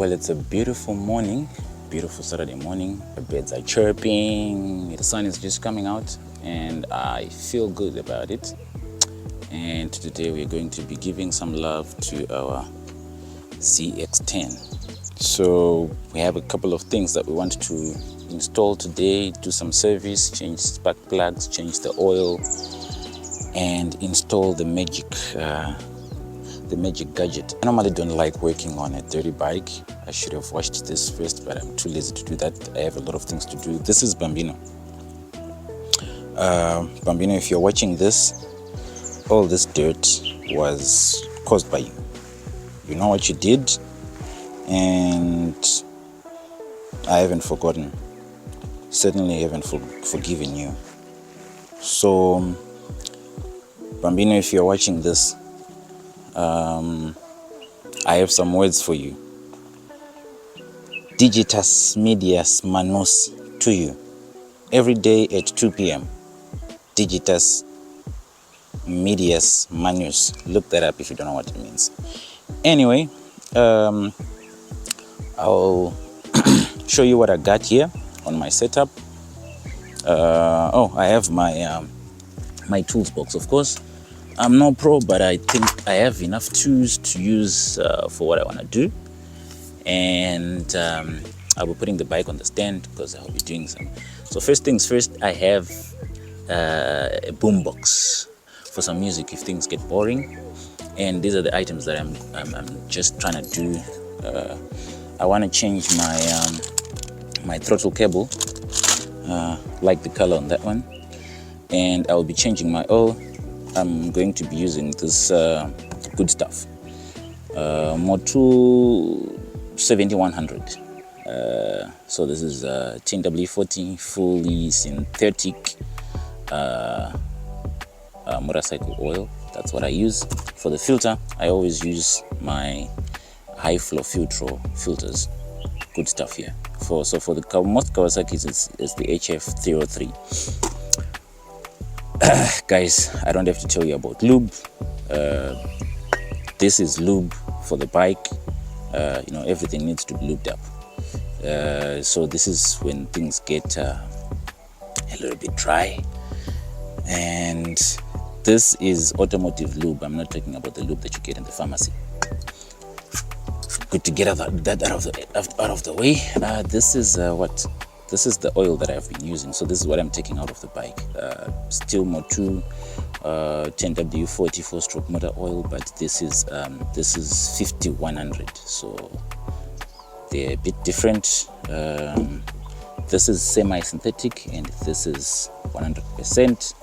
Well, it's a beautiful morning, beautiful Saturday morning. The birds are chirping, the sun is just coming out, and I feel good about it. And today we're going to be giving some love to our CX10. So we have a couple of things that we want to install today, do some service, change spark plugs, change the oil, and install the magic gadget. I normally don't like working on a dirty bike. I should have washed this first, but I'm too lazy to do that. I have a lot of things to do. This is Bambino. Bambino, if you're watching this, all this dirt was caused by you. You know what you did, and I haven't forgotten. Certainly haven't forgiven you. So, Bambino, if you're watching this, I have some words for you. Digitus medias manus to you. Every day at 2 p.m. Digitus medias manus. Look that up if you don't know what it means. Anyway, I'll show you what I got here on my setup. I have my tools box, of course. I'm no pro, but I think I have enough tools to use for what I want to do. And I'll be putting the bike on the stand because I'll be doing some. So first things first, I have a boom box for some music if things get boring. And these are the items that I'm just trying to do. I want to change my throttle cable, like the color on that one. And I'll be changing my oil. I'm going to be using this good stuff, Motu 7100. So this is TNW40 fully synthetic motorcycle oil. That's what I use. For the filter, I always use my high flow filters. Good stuff here. For the most Kawasaki's, it's the HF303. Guys, I don't have to tell you about lube. This is lube for the bike. Everything needs to be lubed up. So this is when things get a little bit dry. And this is automotive lube. I'm not talking about the lube that you get in the pharmacy. Good to get that out of the way. This is This is the oil that I've been using. So this is what I'm taking out of the bike. Still Motu 10W40 4-stroke motor oil, but this is 5100. So they're a bit different. This is semi-synthetic, and this is 100%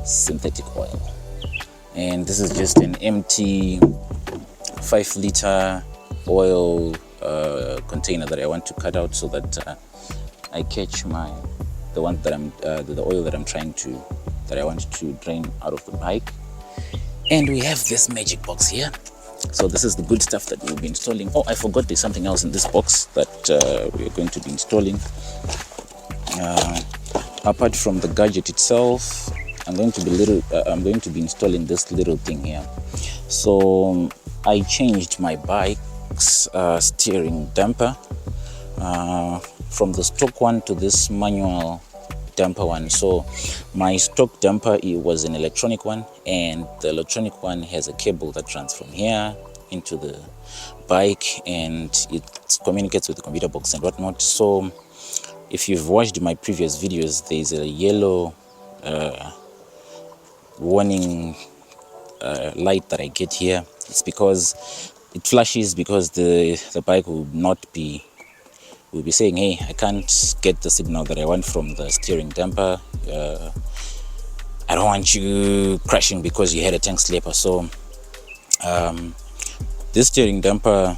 synthetic oil. And this is just an empty 5-liter oil container that I want to cut out so that I catch the oil that I want to drain out of the bike. And we have this magic box here. So this is the good stuff that we'll be installing. Oh, I forgot there's something else in this box that we're going to be installing. Apart from the gadget itself, I'm going to be installing this little thing here. So I changed my bike's steering damper from the stock one to this manual damper one. So my stock damper, it was an electronic one, and the electronic one has a cable that runs from here into the bike, and it communicates with the computer box and whatnot. So if you've watched my previous videos, there's a yellow warning light that I get here. It's because it flashes because the bike will be saying, hey, I can't get the signal that I want from the steering damper. I don't want you crashing because you had a tank slipper. So this steering damper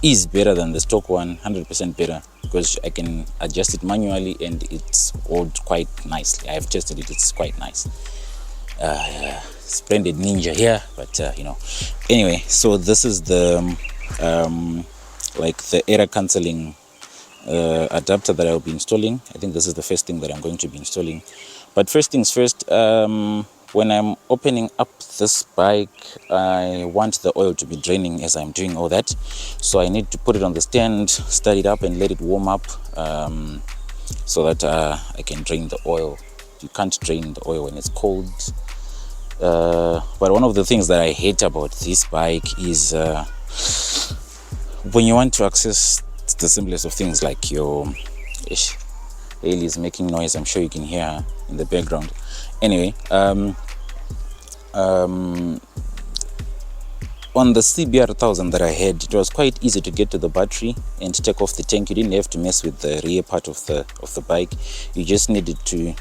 is better than the stock one, 100% better, because I can adjust it manually and it's holds quite nicely. I have tested it, it's quite nice. Splendid Ninja here, but anyway, so this is the the error cancelling adapter that I'll be installing. I think this is the first thing that I'm going to be installing. But first things first, when I'm opening up this bike, I want the oil to be draining as I'm doing all that. So I need to put it on the stand, start it up and let it warm up, so that I can drain the oil. You can't drain the oil when it's cold. But one of the things that I hate about this bike is when you want to access the simplest of things, like your Haley is making noise. I'm sure you can hear her in the background. Anyway, on the CBR 1000 that I had, it was quite easy to get to the battery and take off the tank. You didn't have to mess with the rear part of the bike. You just needed to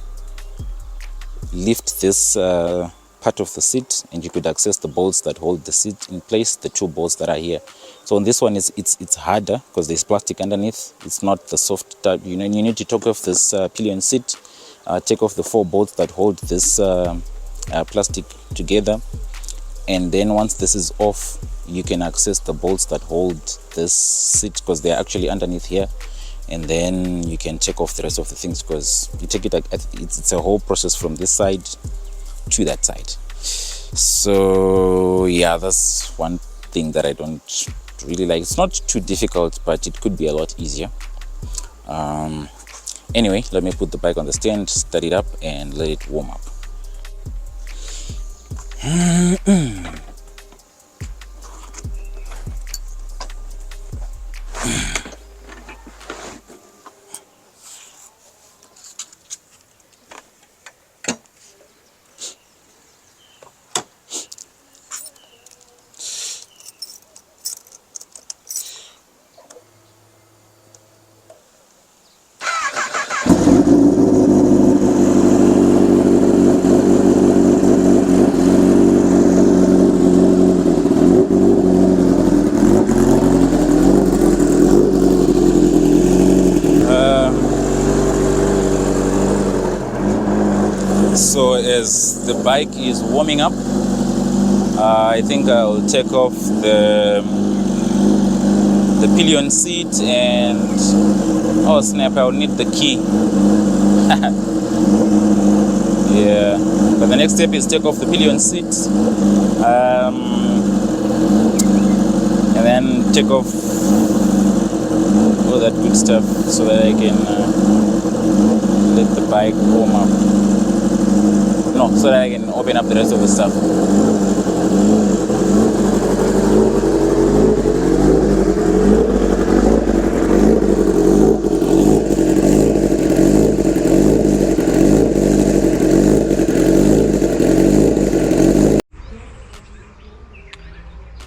lift this part of the seat and you could access the bolts that hold the seat in place, the 2 bolts that are here. So on this one, it's harder because there's plastic underneath. It's not the soft type. You know, you need to take off this pillion seat, take off the 4 bolts that hold this plastic together, and then once this is off, you can access the bolts that hold this seat because they're actually underneath here, and then you can check off the rest of the things because you take it like it's a whole process from this side to that side. So yeah, that's one thing that I don't really like. It's not too difficult, but it could be a lot easier. Anyway, let me put the bike on the stand, start it up and let it warm up. So as the bike is warming up, I think I'll take off the pillion seat and oh snap, I'll need the key. Yeah, but the next step is take off the pillion seat, and then take off all that good stuff so that I can let the bike warm up. No, so that I can open up the rest of the stuff.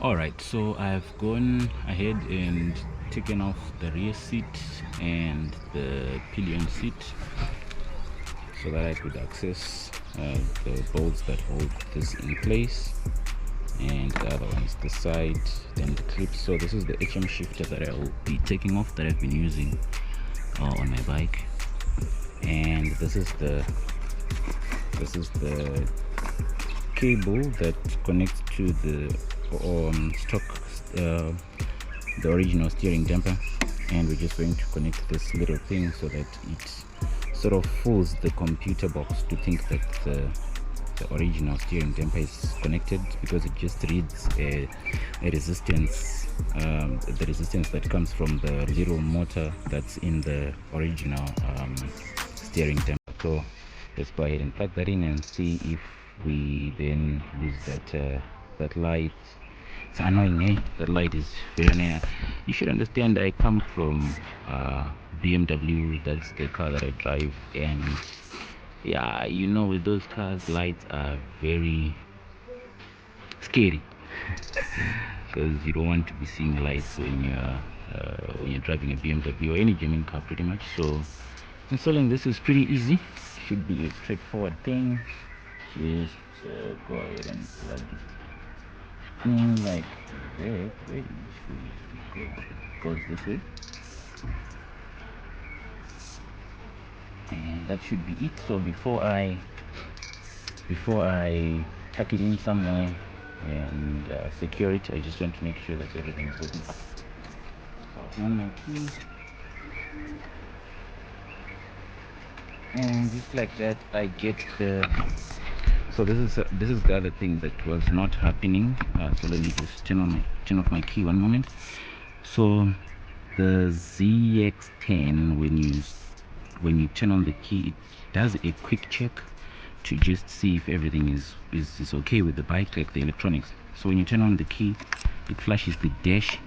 Alright, so I've gone ahead and taken off the rear seat and the pillion seat so that I could access the bolts that hold this in place, and the other one is the side, then the clips. So this is the HM shifter that I'll be taking off, that I've been using on my bike, and this is the cable that connects to the stock the original steering damper, and we're just going to connect this little thing so that it sort of fools the computer box to think that the original steering damper is connected, because it just reads a resistance, the resistance that comes from the little motor that's in the original steering damper. So let's go ahead and plug that in and see if we then lose that light. It's annoying, eh? That light is very annoying. You should understand, I come from BMW. That's the car that I drive, and yeah, you know, with those cars, lights are very scary because you don't want to be seeing lights when you're driving a BMW or any German car, pretty much. So installing this is pretty easy. Should be a straightforward thing. Just go ahead and plug it in like that. Where it goes this way, and that should be it. So before I tuck it in somewhere and secure it, I just want to make sure that everything is working. So on my key, and just like that, I get the So this is the other thing that was not happening. So let me just turn off my key one moment. So the ZX10, when you turn on the key, it does a quick check to just see if everything is okay with the bike, like the electronics. So when you turn on the key, it flashes the dash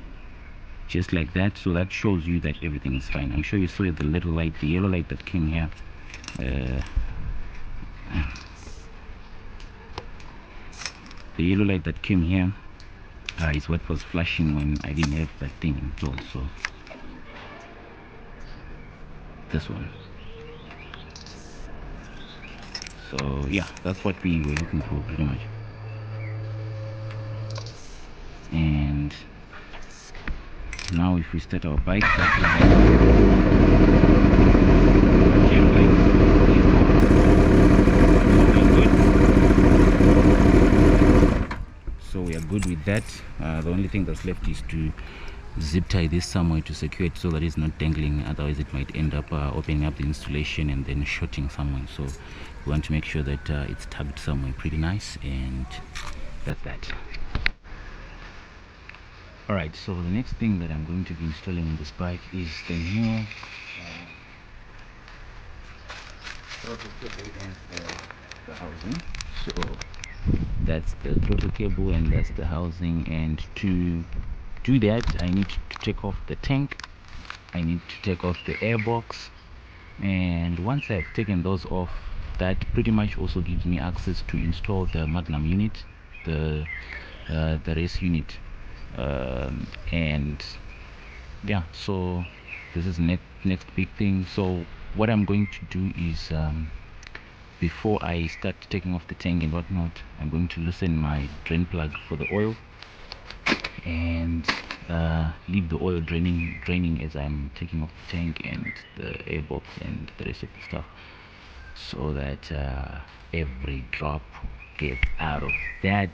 just like that, so that shows you that everything is fine. I'm sure you saw the little light, the yellow light that came here. The yellow light that came here is what was flashing when I didn't have that thing installed. So this one. So yeah, that's what we were looking for pretty much. And now if we start our bike, so we are good with that. The only thing that's left is to zip tie this somewhere to secure it so that it's not dangling, otherwise it might end up opening up the installation and then shorting somewhere. So we want to make sure that it's tugged somewhere pretty nice, and that's that. Alright, so the next thing that I'm going to be installing on this bike is the new throttle cable and the housing. So that's the throttle cable and that's the housing, and to do that I need to take off the tank, I need to take off the airbox, and once I've taken those off, that pretty much also gives me access to install the Magnum unit, the race unit, and yeah, so this is next big thing. So what I'm going to do is before I start taking off the tank and whatnot, I'm going to loosen my drain plug for the oil and leave the oil draining as I'm taking off the tank and the airbox and the rest of the stuff, so that every drop gets out of that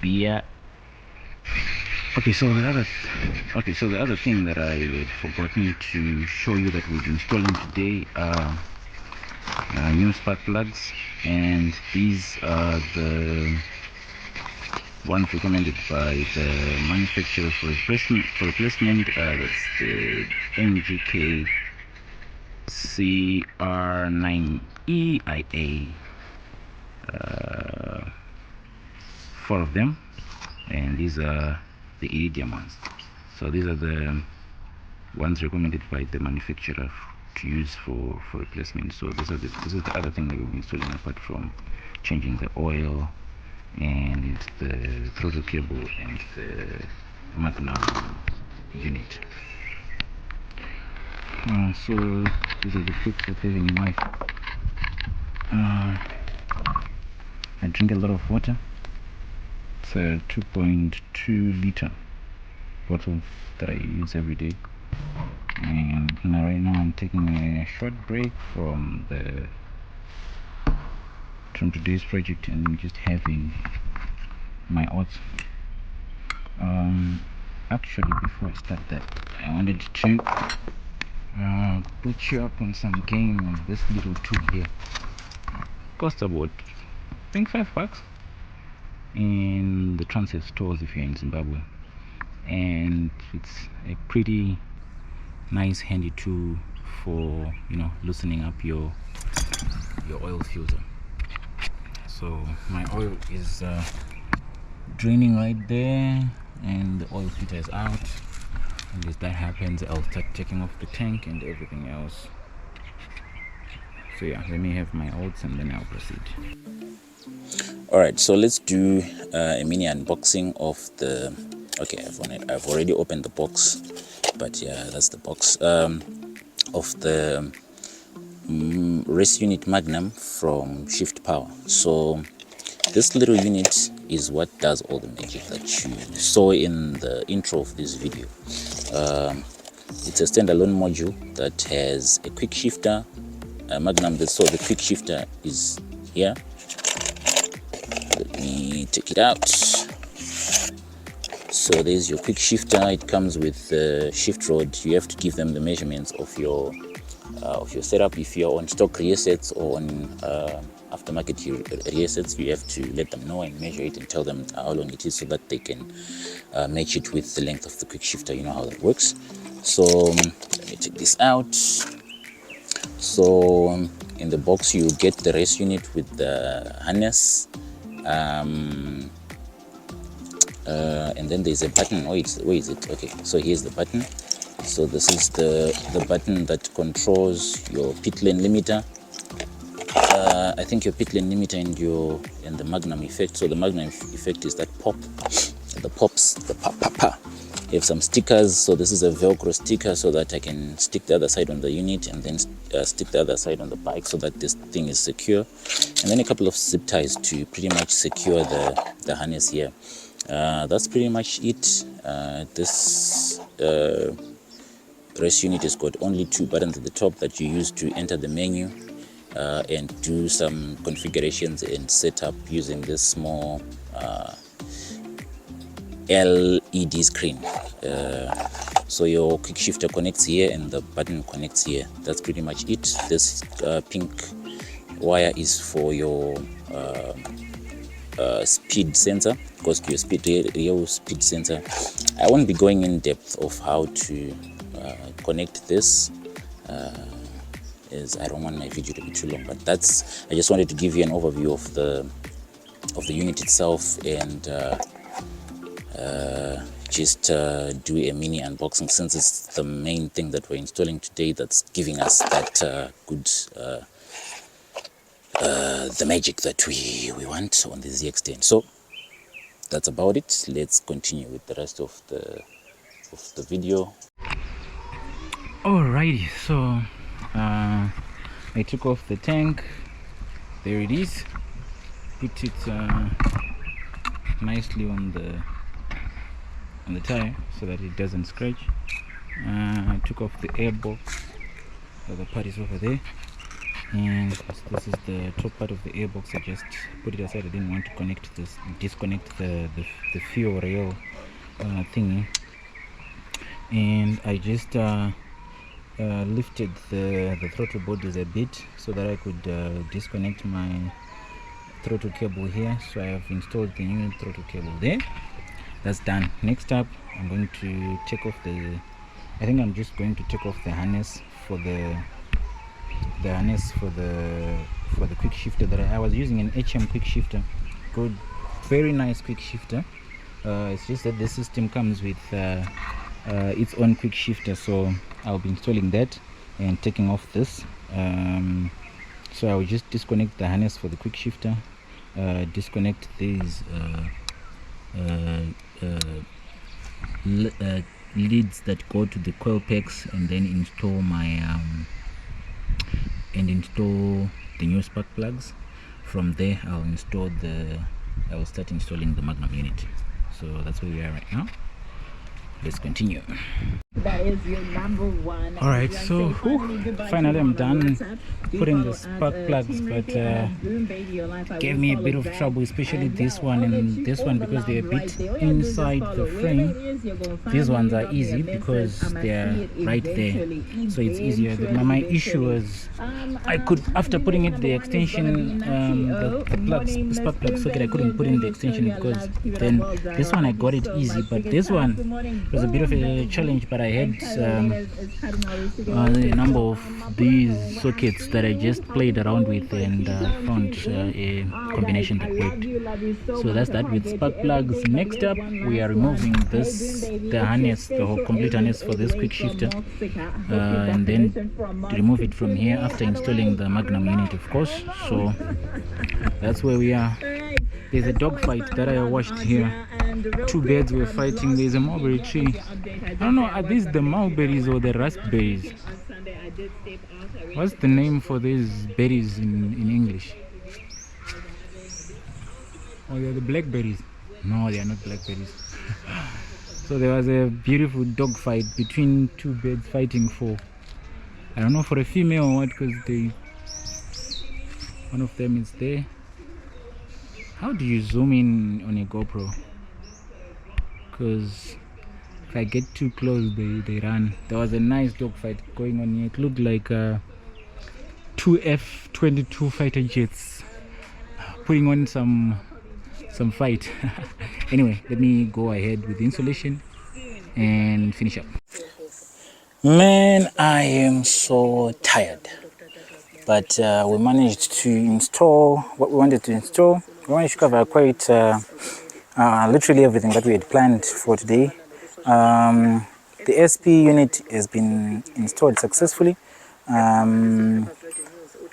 beer. Okay, so the other thing that I had forgotten to show you that we're installing today are new spark plugs, and these are the ones recommended by the manufacturer for replacement. That's the NGK CR9EIA, 4 of them, and these are the iridium ones. So these are the ones recommended by the manufacturer to use for replacement. So this is the other thing that we'll be installing, apart from changing the oil and the throttle cable and the Magnum unit. So these are the quick of having in life. I drink a lot of water. It's a 2.2 liter bottle that I use every day, and right now I'm taking a short break from today's project and just having my oats. Actually, before I start that, I wanted to put you up on some game on this little tool here. Cost about, I think, $5 in the transit stores if you're in Zimbabwe, and it's a pretty nice handy tool for, you know, loosening up your oil filter. So my oil is draining right there, and the oil filter is out, and as that happens, I'll start taking off the tank and everything else. So yeah, let me have my oats and then I'll proceed. Alright, so let's do a mini unboxing of the, okay, I've already opened the box, but yeah, that's the box of the race unit Magnum from Shift Power. So this little unit is what does all the magic that you saw in the intro of this video. It's a standalone module that has a quick shifter, Magnum. So the quick shifter is here. Let me take it out. So there's your quick shifter. It comes with the shift rod. You have to give them the measurements of your setup if you're on stock rear sets or on aftermarket rear sets, you have to let them know and measure it and tell them how long it is so that they can match it with the length of the quick shifter. You know how that works. So let me take this out. So in the box you get the race unit with the harness, and then there's a button. Where is it? Okay, so here's the button. So this is the button that controls your pit lane limiter. I think your pit lane limiter and the Magnum effect. So the Magnum effect is that pop, the pops, the pa. You have some stickers. So this is a Velcro sticker so that I can stick the other side on the unit and then stick the other side on the bike so that this thing is secure. And then a couple of zip ties to pretty much secure the harness here. That's pretty much it. This race unit has got only 2 buttons at the top that you use to enter the menu and do some configurations and setup using this small LED screen. So your quick shifter connects here and the button connects here. That's pretty much it. This pink wire is for your speed sensor, goes to your real speed sensor. I won't be going in depth of how to connect this, as I don't want my video to be too long, but I just wanted to give you an overview of the unit itself and just do a mini unboxing, since it's the main thing that we're installing today that's giving us that good the magic that we want on the ZX10. So that's about it. Let's continue with the rest of the video. Alrighty, so I took off the tank. There it is. Put it nicely on the tire so that it doesn't scratch. I took off the air box. The other part is over there, and this is the top part of the air box. I just put it aside. I didn't want to disconnect the fuel rail thingy, and I just lifted the throttle bodies a bit so that I could disconnect my throttle cable here. So I have installed the new throttle cable there. That's done. Next up, I'm going to take off the harness for the quick shifter that I was using, an HM quick shifter. Good, very nice quick shifter. It's just that the system comes with its own quick shifter, so I'll be installing that and taking off this. So I will just disconnect the harness for the quick shifter, disconnect these leads that go to the coil packs, and then install the new spark plugs. From there I will start installing the Magnum unit. So that's where we are right now. Let's continue. That is your number one. All right, so finally I'm done putting the spark plugs, but gave me a bit of trouble, especially this one and this one, because they're a bit inside the frame. These ones are easy because they're right there, so it's easier. My issue was I could, after putting it the extension, the spark plug socket, I couldn't put in the extension, because then this one I got it easy, but this one was a bit of a challenge. But I had a number of these sockets that I just played around with and found a combination that worked. So that's that with spark plugs. Next up, we are removing the harness, the whole complete harness for this quick shifter, and then remove it from here after installing the Magnum unit, of course. So that's where we are. There's a dog fight that I watched here. 2 birds were fighting. There's a mulberry tree. I don't know, are these the mulberries or the raspberries? What's the name for these berries in English? Oh, they're the blackberries. No, they are not blackberries. So there was a beautiful dog fight between 2 birds fighting for, I don't know, for a female or what, because one of them is there. How do you zoom in on a GoPro? Because if I get too close, they run. There was a nice dog fight going on here. It looked like 2 F-22 fighter jets putting on some fight. Anyway, let me go ahead with the installation and finish up. Man, I am so tired. But we managed to install what we wanted to install. We managed to cover quite literally everything that we had planned for today. The SP unit has been installed successfully. The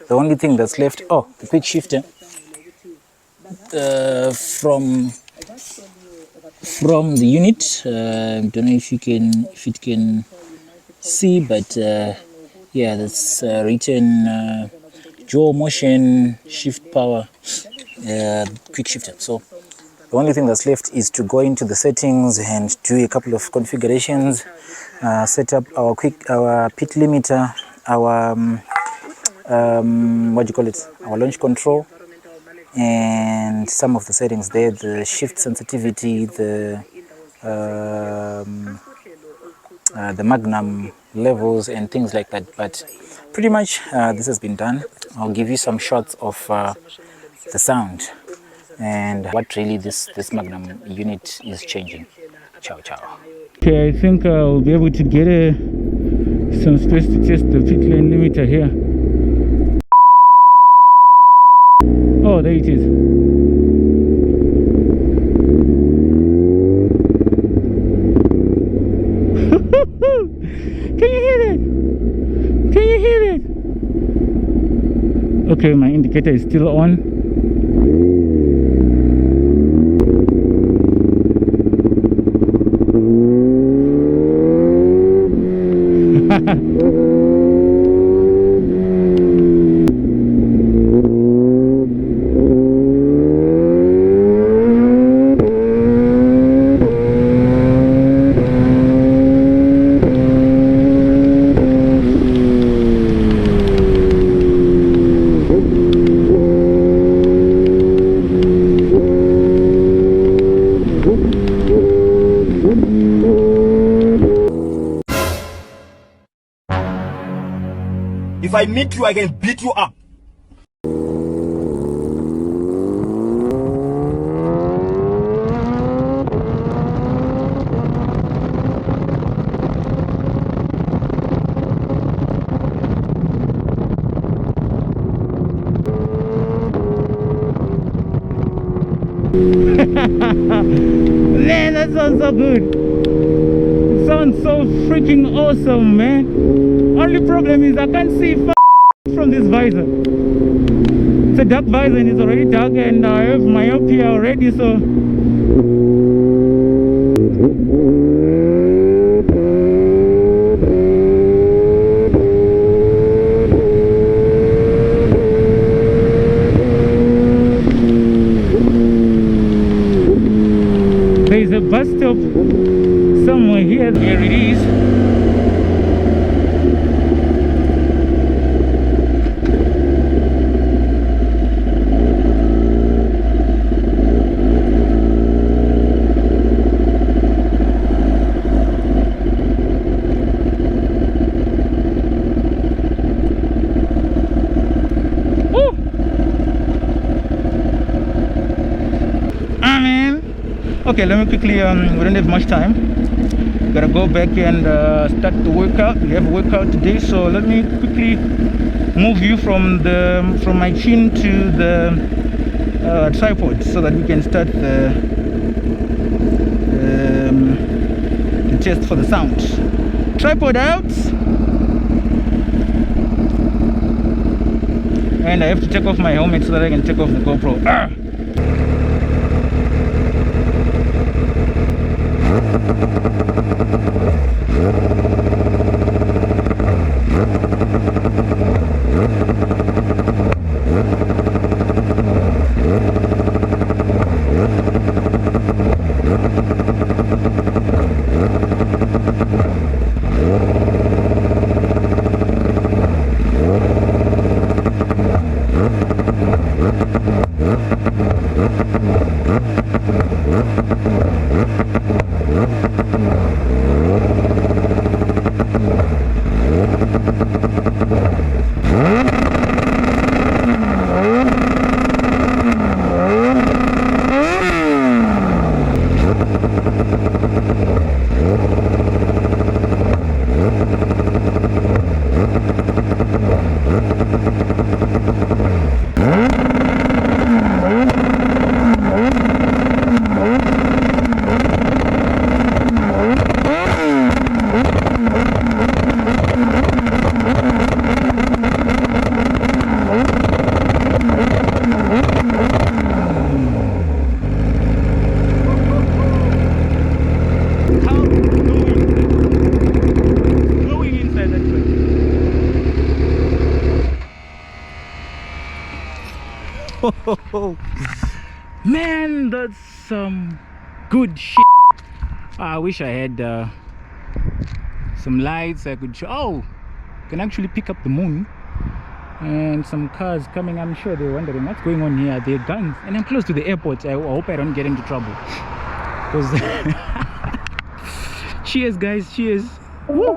only thing that's left, the quick shifter from the unit. Don't know if it can see, but yeah, that's written dual motion shift power quick shifter. So the only thing that's left is to go into the settings and do a couple of configurations, set up our pit limiter, our our launch control, and some of the settings there, the shift sensitivity, the Magnum levels and things like that. But pretty much this has been done. I'll give you some shots of the sound and what really this Magnum unit is changing. Ciao. Okay, I think I'll be able to get some space to test the pit lane limiter here. Oh, there it is. Can you hear that? Can you hear that? Okay, my indicator is still on. If I meet you, I can beat you up. Man, that sounds so good. It sounds so freaking awesome, man. Only problem is I can't see from this visor. It's a dark visor and it's already dark, and I have myopia already, so there's a bus stop somewhere here. Here it is. Okay, let me quickly, we don't have much time. Gotta go back and start the workout. We have a workout today, so let me quickly move you from my chin to the tripod so that we can start the test for the sound. Tripod out. And I have to take off my helmet so that I can take off the GoPro. Man, that's some good shit. I wish I had some lights I could show. Oh, can actually pick up the moon. And some cars coming. I'm sure they're wondering what's going on here. They're guns, and I'm close to the airport. I hope I don't get into trouble. Because cheers, guys. Cheers. Woo.